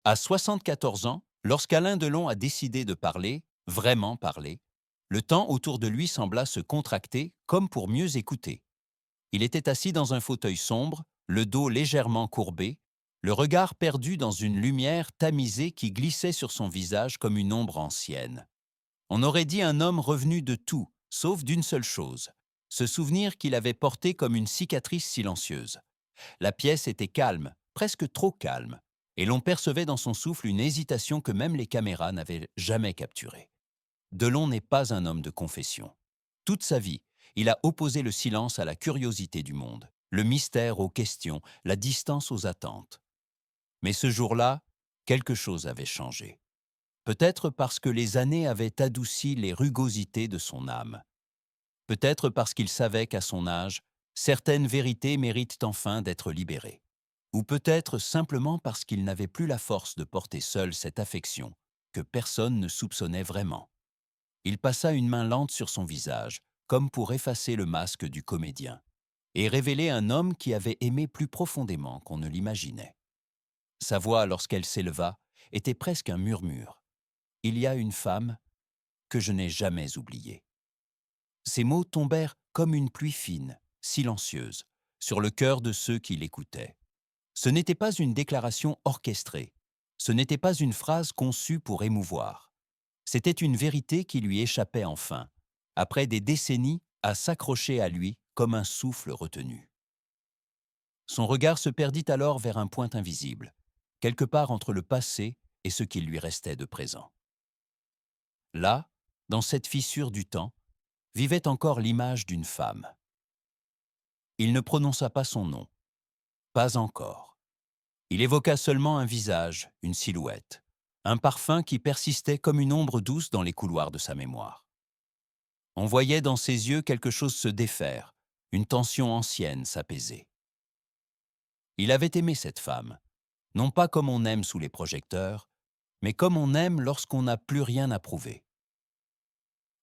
À 74 ans, lorsqu'Alain Delon a décidé de parler, vraiment parler, le temps autour de lui sembla se contracter comme pour mieux écouter. Il était assis dans un fauteuil sombre, le dos légèrement courbé, le regard perdu dans une lumière tamisée qui glissait sur son visage comme une ombre ancienne. On aurait dit un homme revenu de tout, sauf d'une seule chose, ce souvenir qu'il avait porté comme une cicatrice silencieuse. La pièce était calme, presque trop calme, et l'on percevait dans son souffle une hésitation que même les caméras n'avaient jamais capturée. Delon n'est pas un homme de confession. Toute sa vie, il a opposé le silence à la curiosité du monde, le mystère aux questions, la distance aux attentes. Mais ce jour-là, quelque chose avait changé. Peut-être parce que les années avaient adouci les rugosités de son âme. Peut-être parce qu'il savait qu'à son âge, certaines vérités méritent enfin d'être libérées. Ou peut-être simplement parce qu'il n'avait plus la force de porter seul cette affection que personne ne soupçonnait vraiment. Il passa une main lente sur son visage, comme pour effacer le masque du comédien, et révéler un homme qui avait aimé plus profondément qu'on ne l'imaginait. Sa voix, lorsqu'elle s'éleva, était presque un murmure. « Il y a une femme que je n'ai jamais oubliée. » Ces mots tombèrent comme une pluie fine, silencieuse, sur le cœur de ceux qui l'écoutaient. Ce n'était pas une déclaration orchestrée, ce n'était pas une phrase conçue pour émouvoir. C'était une vérité qui lui échappait enfin, après des décennies à s'accrocher à lui comme un souffle retenu. Son regard se perdit alors vers un point invisible, quelque part entre le passé et ce qu'il lui restait de présent. Là, dans cette fissure du temps, vivait encore l'image d'une femme. Il ne prononça pas son nom, pas encore. Il évoqua seulement un visage, une silhouette, un parfum qui persistait comme une ombre douce dans les couloirs de sa mémoire. On voyait dans ses yeux quelque chose se défaire, une tension ancienne s'apaiser. Il avait aimé cette femme, non pas comme on aime sous les projecteurs, mais comme on aime lorsqu'on n'a plus rien à prouver.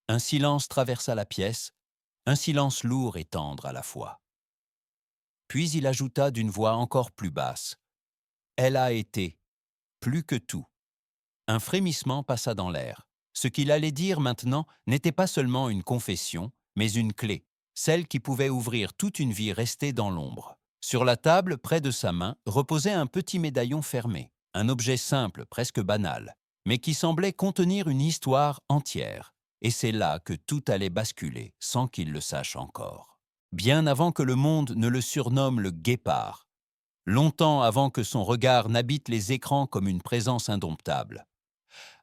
Un silence traversa la pièce, un silence lourd et tendre à la fois. Puis il ajouta d'une voix encore plus basse, « Elle a été, plus que tout. » Un frémissement passa dans l'air. Ce qu'il allait dire maintenant n'était pas seulement une confession, mais une clé, celle qui pouvait ouvrir toute une vie restée dans l'ombre. Sur la table, près de sa main, reposait un petit médaillon fermé, un objet simple, presque banal, mais qui semblait contenir une histoire entière. Et c'est là que tout allait basculer, sans qu'il le sache encore. Bien avant que le monde ne le surnomme le guépard, longtemps avant que son regard n'habite les écrans comme une présence indomptable,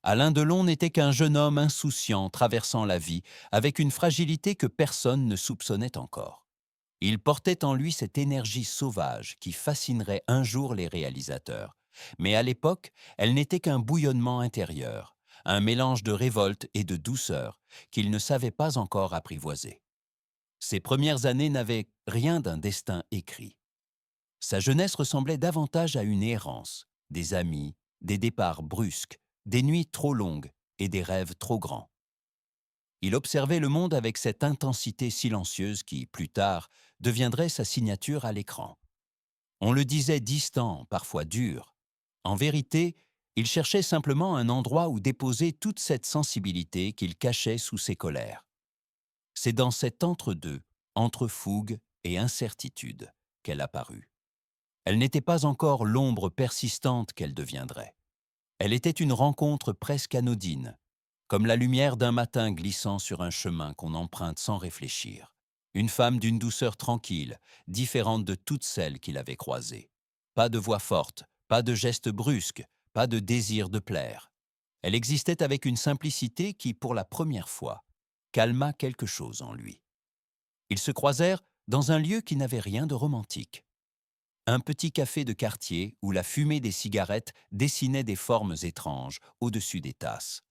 Alain Delon n'était qu'un jeune homme insouciant traversant la vie avec une fragilité que personne ne soupçonnait encore. Il portait en lui cette énergie sauvage qui fascinerait un jour les réalisateurs. Mais à l'époque, elle n'était qu'un bouillonnement intérieur, un mélange de révolte et de douceur qu'il ne savait pas encore apprivoiser. Ses premières années n'avaient rien d'un destin écrit. Sa jeunesse ressemblait davantage à une errance, des amis, des départs brusques, des nuits trop longues et des rêves trop grands. Il observait le monde avec cette intensité silencieuse qui, plus tard, deviendrait sa signature à l'écran. On le disait distant, parfois dur. En vérité, il cherchait simplement un endroit où déposer toute cette sensibilité qu'il cachait sous ses colères. C'est dans cet entre-deux, entre fougue et incertitude, qu'elle apparut. Elle n'était pas encore l'ombre persistante qu'elle deviendrait. Elle était une rencontre presque anodine, comme la lumière d'un matin glissant sur un chemin qu'on emprunte sans réfléchir. Une femme d'une douceur tranquille, différente de toutes celles qu'il avait croisées. Pas de voix forte, pas de gestes brusques, pas de désir de plaire. Elle existait avec une simplicité qui, pour la première fois, calma quelque chose en lui. Ils se croisèrent dans un lieu qui n'avait rien de romantique. Un petit café de quartier où la fumée des cigarettes dessinait des formes étranges au-dessus des tasses.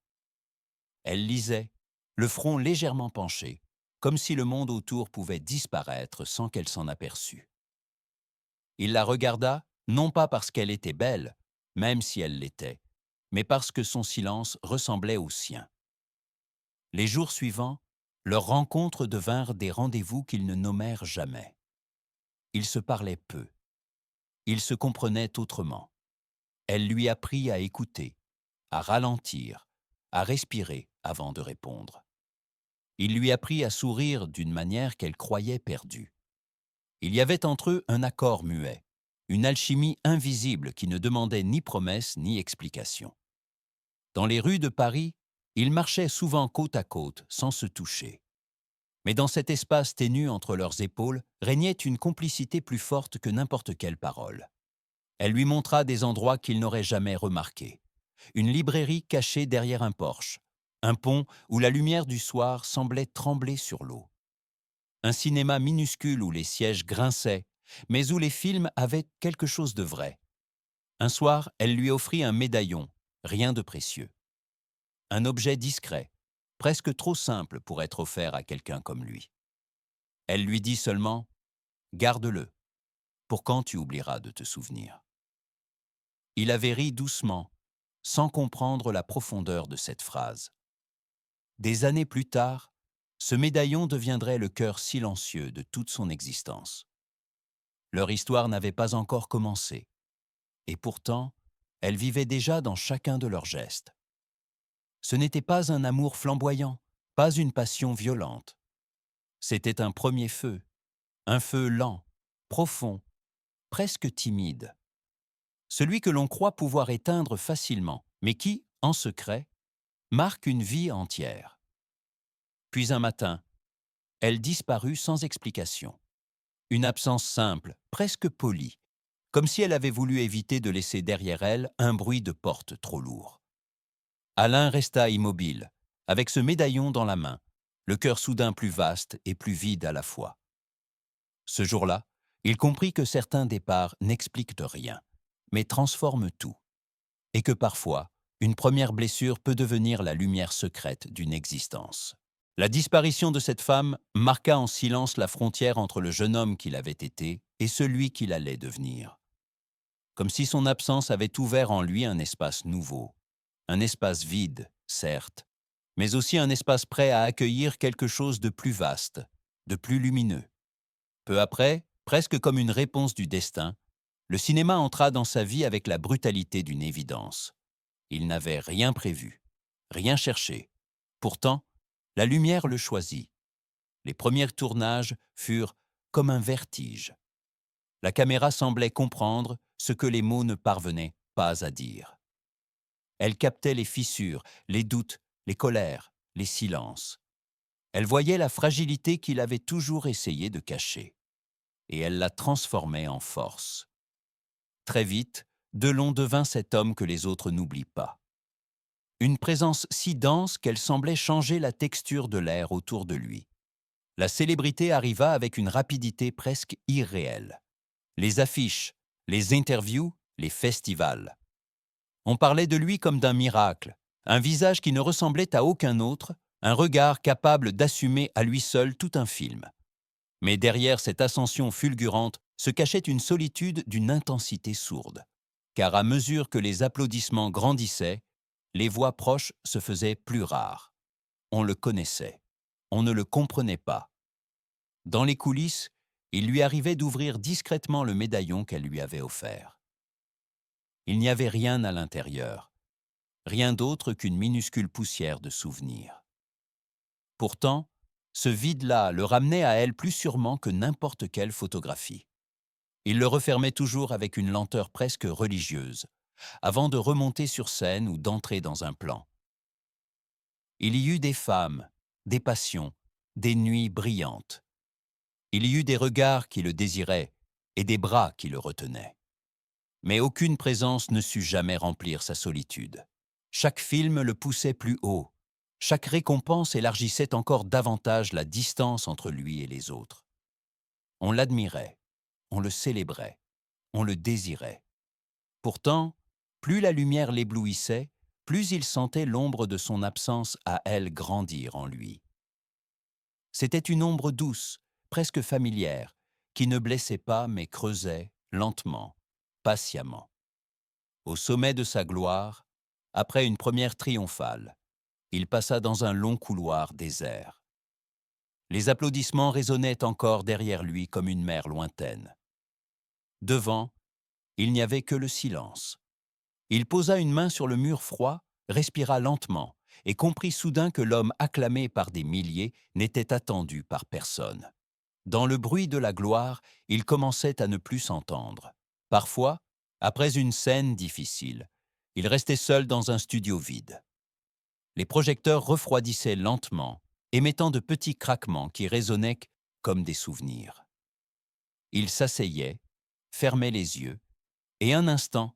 Elle lisait, le front légèrement penché, comme si le monde autour pouvait disparaître sans qu'elle s'en aperçût. Il la regarda, non pas parce qu'elle était belle, même si elle l'était, mais parce que son silence ressemblait au sien. Les jours suivants, leurs rencontres devinrent des rendez-vous qu'ils ne nommèrent jamais. Ils se parlaient peu. Ils se comprenaient autrement. Elle lui apprit à écouter, à ralentir, à respirer avant de répondre. Il lui apprit à sourire d'une manière qu'elle croyait perdue. Il y avait entre eux un accord muet, une alchimie invisible qui ne demandait ni promesse ni explication. Dans les rues de Paris, ils marchaient souvent côte à côte, sans se toucher. Mais dans cet espace ténu entre leurs épaules régnait une complicité plus forte que n'importe quelle parole. Elle lui montra des endroits qu'il n'aurait jamais remarqués. Une librairie cachée derrière un porche, un pont où la lumière du soir semblait trembler sur l'eau. Un cinéma minuscule où les sièges grinçaient, mais où les films avaient quelque chose de vrai. Un soir, elle lui offrit un médaillon, rien de précieux. Un objet discret, presque trop simple pour être offert à quelqu'un comme lui. Elle lui dit seulement « Garde-le, pour quand tu oublieras de te souvenir ». Il avait ri doucement, sans comprendre la profondeur de cette phrase. Des années plus tard, ce médaillon deviendrait le cœur silencieux de toute son existence. Leur histoire n'avait pas encore commencé, et pourtant, elle vivait déjà dans chacun de leurs gestes. Ce n'était pas un amour flamboyant, pas une passion violente. C'était un premier feu, un feu lent, profond, presque timide. Celui que l'on croit pouvoir éteindre facilement, mais qui, en secret, marque une vie entière. Puis un matin, elle disparut sans explication. Une absence simple, presque polie, comme si elle avait voulu éviter de laisser derrière elle un bruit de porte trop lourd. Alain resta immobile, avec ce médaillon dans la main, le cœur soudain plus vaste et plus vide à la fois. Ce jour-là, il comprit que certains départs n'expliquent rien, mais transforment tout, et que parfois, une première blessure peut devenir la lumière secrète d'une existence. La disparition de cette femme marqua en silence la frontière entre le jeune homme qu'il avait été et celui qu'il allait devenir. Comme si son absence avait ouvert en lui un espace nouveau, un espace vide, certes, mais aussi un espace prêt à accueillir quelque chose de plus vaste, de plus lumineux. Peu après, presque comme une réponse du destin, le cinéma entra dans sa vie avec la brutalité d'une évidence. Il n'avait rien prévu, rien cherché. Pourtant, la lumière le choisit. Les premiers tournages furent comme un vertige. La caméra semblait comprendre ce que les mots ne parvenaient pas à dire. Elle captait les fissures, les doutes, les colères, les silences. Elle voyait la fragilité qu'il avait toujours essayé de cacher. Et elle la transformait en force. Très vite, Delon devint cet homme que les autres n'oublient pas. Une présence si dense qu'elle semblait changer la texture de l'air autour de lui. La célébrité arriva avec une rapidité presque irréelle. Les affiches, les interviews, les festivals. On parlait de lui comme d'un miracle, un visage qui ne ressemblait à aucun autre, un regard capable d'assumer à lui seul tout un film. Mais derrière cette ascension fulgurante se cachait une solitude d'une intensité sourde. Car à mesure que les applaudissements grandissaient, les voix proches se faisaient plus rares. On le connaissait. On ne le comprenait pas. Dans les coulisses, il lui arrivait d'ouvrir discrètement le médaillon qu'elle lui avait offert. Il n'y avait rien à l'intérieur, rien d'autre qu'une minuscule poussière de souvenirs. Pourtant, ce vide-là le ramenait à elle plus sûrement que n'importe quelle photographie. Il le refermait toujours avec une lenteur presque religieuse, avant de remonter sur scène ou d'entrer dans un plan. Il y eut des femmes, des passions, des nuits brillantes. Il y eut des regards qui le désiraient et des bras qui le retenaient. Mais aucune présence ne sut jamais remplir sa solitude. Chaque film le poussait plus haut. Chaque récompense élargissait encore davantage la distance entre lui et les autres. On l'admirait, on le célébrait, on le désirait. Pourtant, plus la lumière l'éblouissait, plus il sentait l'ombre de son absence à elle grandir en lui. C'était une ombre douce, presque familière, qui ne blessait pas mais creusait, lentement, patiemment. Au sommet de sa gloire, après une première triomphale, il passa dans un long couloir désert. Les applaudissements résonnaient encore derrière lui comme une mer lointaine. Devant, il n'y avait que le silence. Il posa une main sur le mur froid, respira lentement et comprit soudain que l'homme acclamé par des milliers n'était attendu par personne. Dans le bruit de la gloire, il commençait à ne plus s'entendre. Parfois, après une scène difficile, il restait seul dans un studio vide. Les projecteurs refroidissaient lentement, émettant de petits craquements qui résonnaient comme des souvenirs. Il s'asseyait, fermait les yeux, et un instant,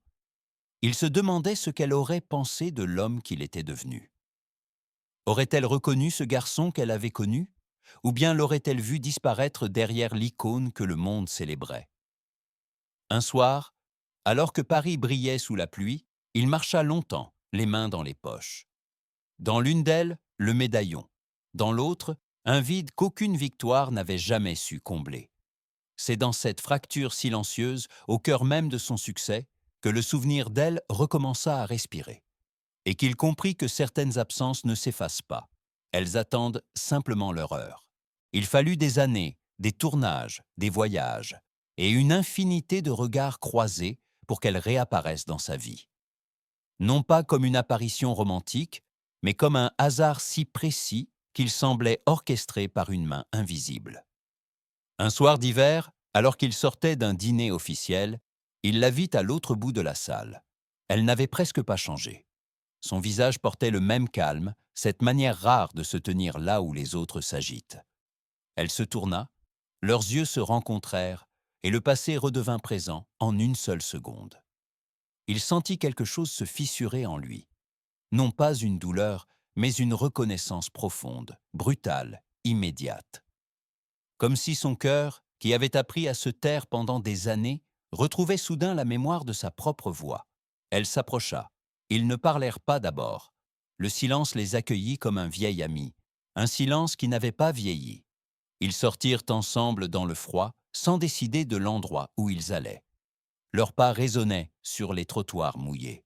il se demandait ce qu'elle aurait pensé de l'homme qu'il était devenu. Aurait-elle reconnu ce garçon qu'elle avait connu, ou bien l'aurait-elle vu disparaître derrière l'icône que le monde célébrait? Un soir, alors que Paris brillait sous la pluie, il marcha longtemps, les mains dans les poches. Dans l'une d'elles, le médaillon. Dans l'autre, un vide qu'aucune victoire n'avait jamais su combler. C'est dans cette fracture silencieuse, au cœur même de son succès, que le souvenir d'elle recommença à respirer, et qu'il comprit que certaines absences ne s'effacent pas. Elles attendent simplement leur heure. Il fallut des années, des tournages, des voyages, et une infinité de regards croisés pour qu'elle réapparaisse dans sa vie. Non pas comme une apparition romantique, mais comme un hasard si précis qu'il semblait orchestré par une main invisible. Un soir d'hiver, alors qu'il sortait d'un dîner officiel, il la vit à l'autre bout de la salle. Elle n'avait presque pas changé. Son visage portait le même calme, cette manière rare de se tenir là où les autres s'agitent. Elle se tourna, leurs yeux se rencontrèrent, et le passé redevint présent en une seule seconde. Il sentit quelque chose se fissurer en lui. Non pas une douleur, mais une reconnaissance profonde, brutale, immédiate. Comme si son cœur, qui avait appris à se taire pendant des années, retrouvait soudain la mémoire de sa propre voix. Elle s'approcha. Ils ne parlèrent pas d'abord. Le silence les accueillit comme un vieil ami, un silence qui n'avait pas vieilli. Ils sortirent ensemble dans le froid, sans décider de l'endroit où ils allaient. Leurs pas résonnaient sur les trottoirs mouillés.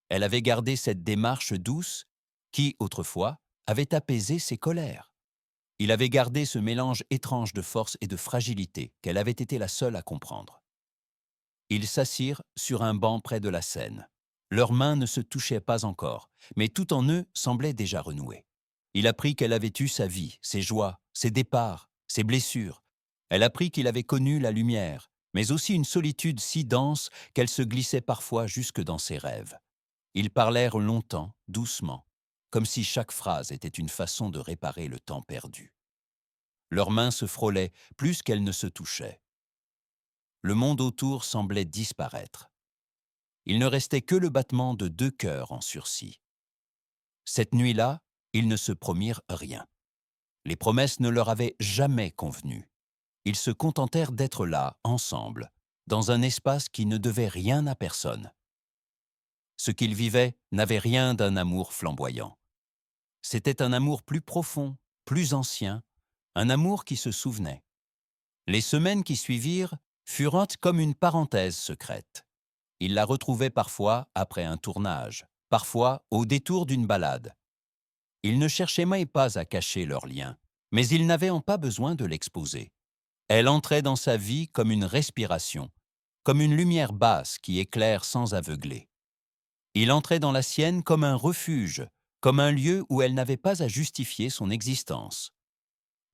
Elle avait gardé cette démarche douce qui, autrefois, avait apaisé ses colères. Il avait gardé ce mélange étrange de force et de fragilité qu'elle avait été la seule à comprendre. Ils s'assirent sur un banc près de la Seine. Leurs mains ne se touchaient pas encore, mais tout en eux semblait déjà renoué. Il apprit qu'elle avait eu sa vie, ses joies, ses départs, ses blessures. Elle apprit qu'il avait connu la lumière, mais aussi une solitude si dense qu'elle se glissait parfois jusque dans ses rêves. Ils parlèrent longtemps, doucement, comme si chaque phrase était une façon de réparer le temps perdu. Leurs mains se frôlaient plus qu'elles ne se touchaient. Le monde autour semblait disparaître. Il ne restait que le battement de deux cœurs en sursis. Cette nuit-là, ils ne se promirent rien. Les promesses ne leur avaient jamais convenu. Ils se contentèrent d'être là, ensemble, dans un espace qui ne devait rien à personne. Ce qu'ils vivaient n'avait rien d'un amour flamboyant. C'était un amour plus profond, plus ancien, un amour qui se souvenait. Les semaines qui suivirent furent comme une parenthèse secrète. Il la retrouvait parfois après un tournage, parfois au détour d'une balade. Ils ne cherchaient même pas à cacher leur lien, mais ils n'avaient pas besoin de l'exposer. Elle entrait dans sa vie comme une respiration, comme une lumière basse qui éclaire sans aveugler. Il entrait dans la sienne comme un refuge, comme un lieu où elle n'avait pas à justifier son existence.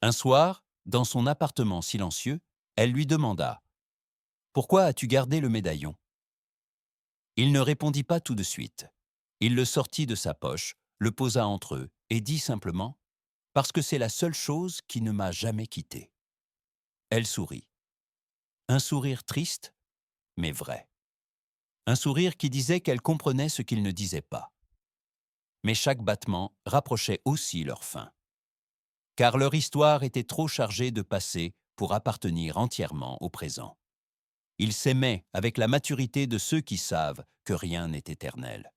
Un soir, dans son appartement silencieux, elle lui demanda « Pourquoi as-tu gardé le médaillon ?» Il ne répondit pas tout de suite. Il le sortit de sa poche, le posa entre eux et dit simplement « Parce que c'est la seule chose qui ne m'a jamais quitté. » Elle sourit. Un sourire triste, mais vrai. Un sourire qui disait qu'elle comprenait ce qu'il ne disait pas. Mais chaque battement rapprochait aussi leur fin. Car leur histoire était trop chargée de passé pour appartenir entièrement au présent. Ils s'aimaient avec la maturité de ceux qui savent que rien n'est éternel.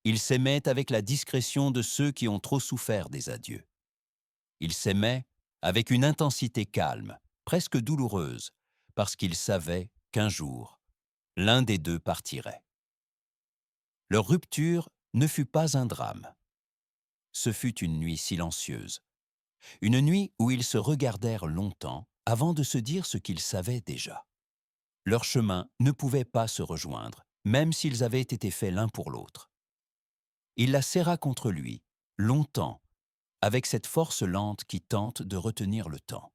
Ils s'aimaient avec la discrétion de ceux qui ont trop souffert des adieux. Ils s'aimaient avec une intensité calme, presque douloureuse, parce qu'ils savaient qu'un jour, l'un des deux partirait. Leur rupture ne fut pas un drame. Ce fut une nuit silencieuse. Une nuit où ils se regardèrent longtemps avant de se dire ce qu'ils savaient déjà. Leurs chemins ne pouvaient pas se rejoindre, même s'ils avaient été faits l'un pour l'autre. Il la serra contre lui, longtemps, avec cette force lente qui tente de retenir le temps.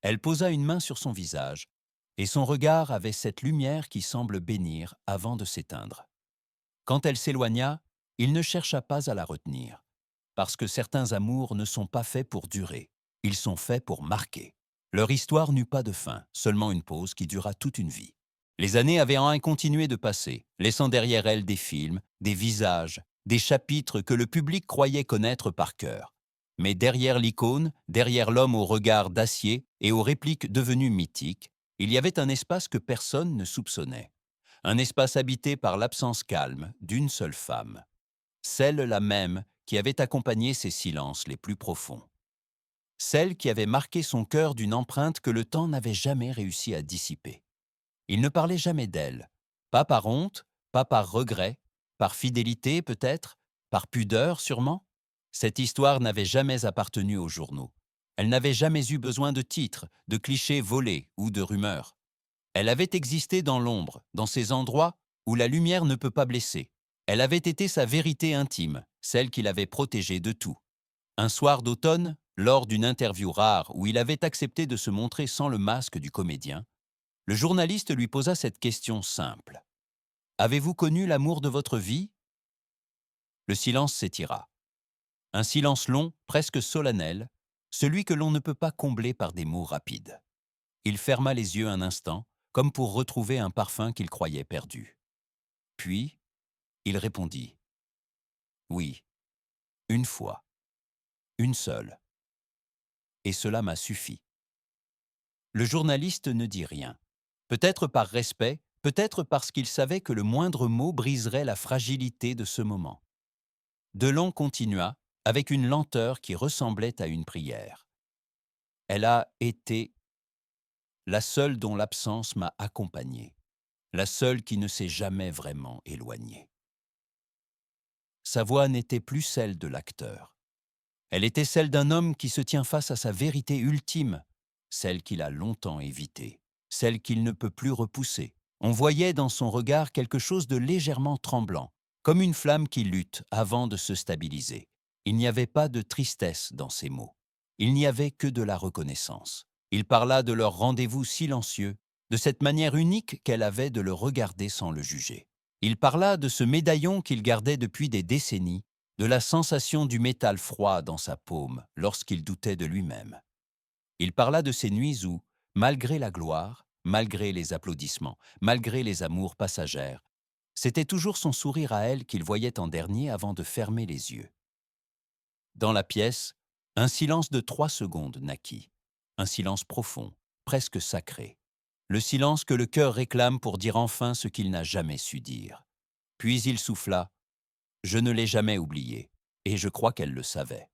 Elle posa une main sur son visage, et son regard avait cette lumière qui semble bénir avant de s'éteindre. Quand elle s'éloigna, il ne chercha pas à la retenir, parce que certains amours ne sont pas faits pour durer, ils sont faits pour marquer. Leur histoire n'eut pas de fin, seulement une pause qui dura toute une vie. Les années avaient continué de passer, laissant derrière elles des films, des visages, des chapitres que le public croyait connaître par cœur. Mais derrière l'icône, derrière l'homme au regard d'acier et aux répliques devenues mythiques, il y avait un espace que personne ne soupçonnait. Un espace habité par l'absence calme d'une seule femme. Celle-là même qui avait accompagné ses silences les plus profonds. Celle qui avait marqué son cœur d'une empreinte que le temps n'avait jamais réussi à dissiper. Il ne parlait jamais d'elle, pas par honte, pas par regret, par fidélité peut-être, par pudeur sûrement. Cette histoire n'avait jamais appartenu aux journaux. Elle n'avait jamais eu besoin de titres, de clichés volés ou de rumeurs. Elle avait existé dans l'ombre, dans ces endroits où la lumière ne peut pas blesser. Elle avait été sa vérité intime, celle qui l'avait protégée de tout. Un soir d'automne, lors d'une interview rare où il avait accepté de se montrer sans le masque du comédien, le journaliste lui posa cette question simple. « Avez-vous connu l'amour de votre vie ?» Le silence s'étira. Un silence long, presque solennel, celui que l'on ne peut pas combler par des mots rapides. Il ferma les yeux un instant, comme pour retrouver un parfum qu'il croyait perdu. Puis, il répondit. « Oui, une fois, une seule. Et cela m'a suffi. » Le journaliste ne dit rien. Peut-être par respect, peut-être parce qu'il savait que le moindre mot briserait la fragilité de ce moment. Delon continua, avec une lenteur qui ressemblait à une prière. Elle a été la seule dont l'absence m'a accompagné, la seule qui ne s'est jamais vraiment éloignée. Sa voix n'était plus celle de l'acteur. Elle était celle d'un homme qui se tient face à sa vérité ultime, celle qu'il a longtemps évitée, celle qu'il ne peut plus repousser. On voyait dans son regard quelque chose de légèrement tremblant, comme une flamme qui lutte avant de se stabiliser. Il n'y avait pas de tristesse dans ses mots. Il n'y avait que de la reconnaissance. Il parla de leur rendez-vous silencieux, de cette manière unique qu'elle avait de le regarder sans le juger. Il parla de ce médaillon qu'il gardait depuis des décennies, de la sensation du métal froid dans sa paume lorsqu'il doutait de lui-même. Il parla de ces nuits où, malgré la gloire, malgré les applaudissements, malgré les amours passagères, c'était toujours son sourire à elle qu'il voyait en dernier avant de fermer les yeux. Dans la pièce, un silence de 3 secondes naquit, un silence profond, presque sacré. Le silence que le cœur réclame pour dire enfin ce qu'il n'a jamais su dire. Puis il souffla. Je ne l'ai jamais oublié, et je crois qu'elle le savait.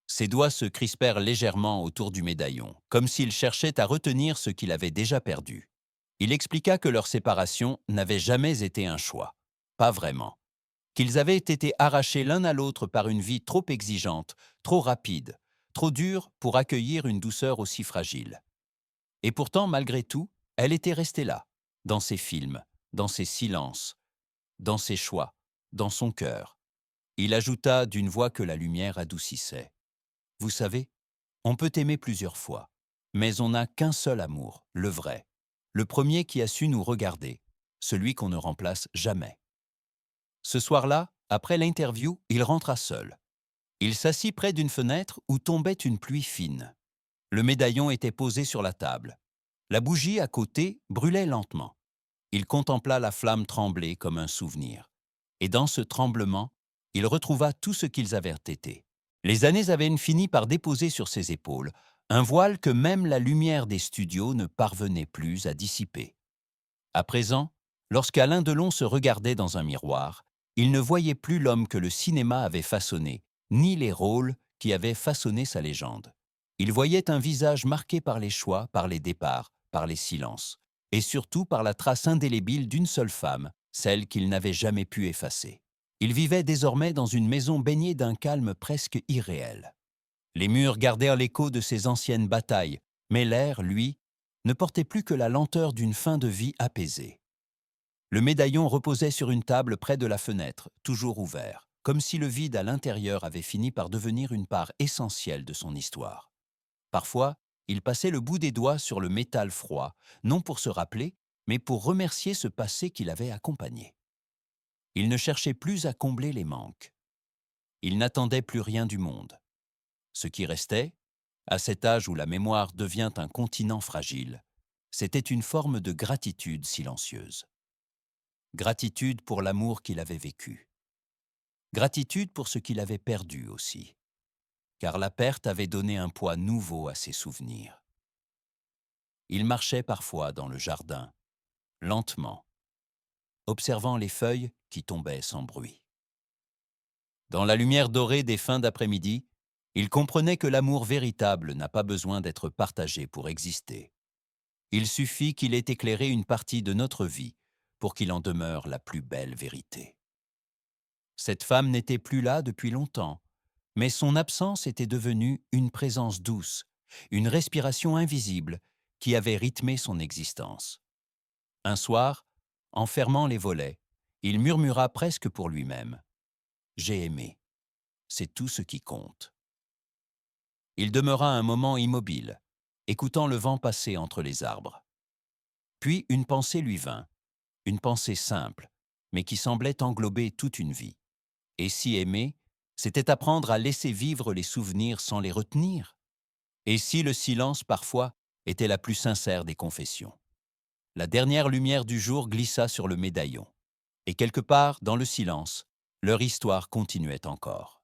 Ses doigts se crispèrent légèrement autour du médaillon, comme s'il cherchait à retenir ce qu'il avait déjà perdu. Il expliqua que leur séparation n'avait jamais été un choix. Pas vraiment. Qu'ils avaient été arrachés l'un à l'autre par une vie trop exigeante, trop rapide, trop dure pour accueillir une douceur aussi fragile. Et pourtant, malgré tout, elle était restée là, dans ses films, dans ses silences, dans ses choix, dans son cœur. Il ajouta d'une voix que la lumière adoucissait. « Vous savez, on peut aimer plusieurs fois, mais on n'a qu'un seul amour, le vrai, le premier qui a su nous regarder, celui qu'on ne remplace jamais. » Ce soir-là, après l'interview, il rentra seul. Il s'assit près d'une fenêtre où tombait une pluie fine. Le médaillon était posé sur la table. La bougie à côté brûlait lentement. Il contempla la flamme trembler comme un souvenir. Et dans ce tremblement, il retrouva tout ce qu'ils avaient été. Les années avaient fini par déposer sur ses épaules un voile que même la lumière des studios ne parvenait plus à dissiper. À présent, lorsqu'Alain Delon se regardait dans un miroir, il ne voyait plus l'homme que le cinéma avait façonné, ni les rôles qui avaient façonné sa légende. Il voyait un visage marqué par les choix, par les départs, par les silences, et surtout par la trace indélébile d'une seule femme, celle qu'il n'avait jamais pu effacer. Il vivait désormais dans une maison baignée d'un calme presque irréel. Les murs gardèrent l'écho de ses anciennes batailles, mais l'air, lui, ne portait plus que la lenteur d'une fin de vie apaisée. Le médaillon reposait sur une table près de la fenêtre, toujours ouvert, comme si le vide à l'intérieur avait fini par devenir une part essentielle de son histoire. Parfois, il passait le bout des doigts sur le métal froid, non pour se rappeler, mais pour remercier ce passé qui l'avait accompagné. Il ne cherchait plus à combler les manques. Il n'attendait plus rien du monde. Ce qui restait, à cet âge où la mémoire devient un continent fragile, c'était une forme de gratitude silencieuse. Gratitude pour l'amour qu'il avait vécu. Gratitude pour ce qu'il avait perdu aussi, car la perte avait donné un poids nouveau à ses souvenirs. Il marchait parfois dans le jardin, lentement, observant les feuilles qui tombaient sans bruit. Dans la lumière dorée des fins d'après-midi, il comprenait que l'amour véritable n'a pas besoin d'être partagé pour exister. Il suffit qu'il ait éclairé une partie de notre vie pour qu'il en demeure la plus belle vérité. Cette femme n'était plus là depuis longtemps, mais son absence était devenue une présence douce, une respiration invisible qui avait rythmé son existence. Un soir, en fermant les volets, il murmura presque pour lui-même « J'ai aimé, c'est tout ce qui compte ». Il demeura un moment immobile, écoutant le vent passer entre les arbres. Puis une pensée lui vint, une pensée simple, mais qui semblait englober toute une vie. Et si aimer, c'était apprendre à laisser vivre les souvenirs sans les retenir? Et si le silence, parfois, était la plus sincère des confessions? La dernière lumière du jour glissa sur le médaillon. Et quelque part, dans le silence, leur histoire continuait encore.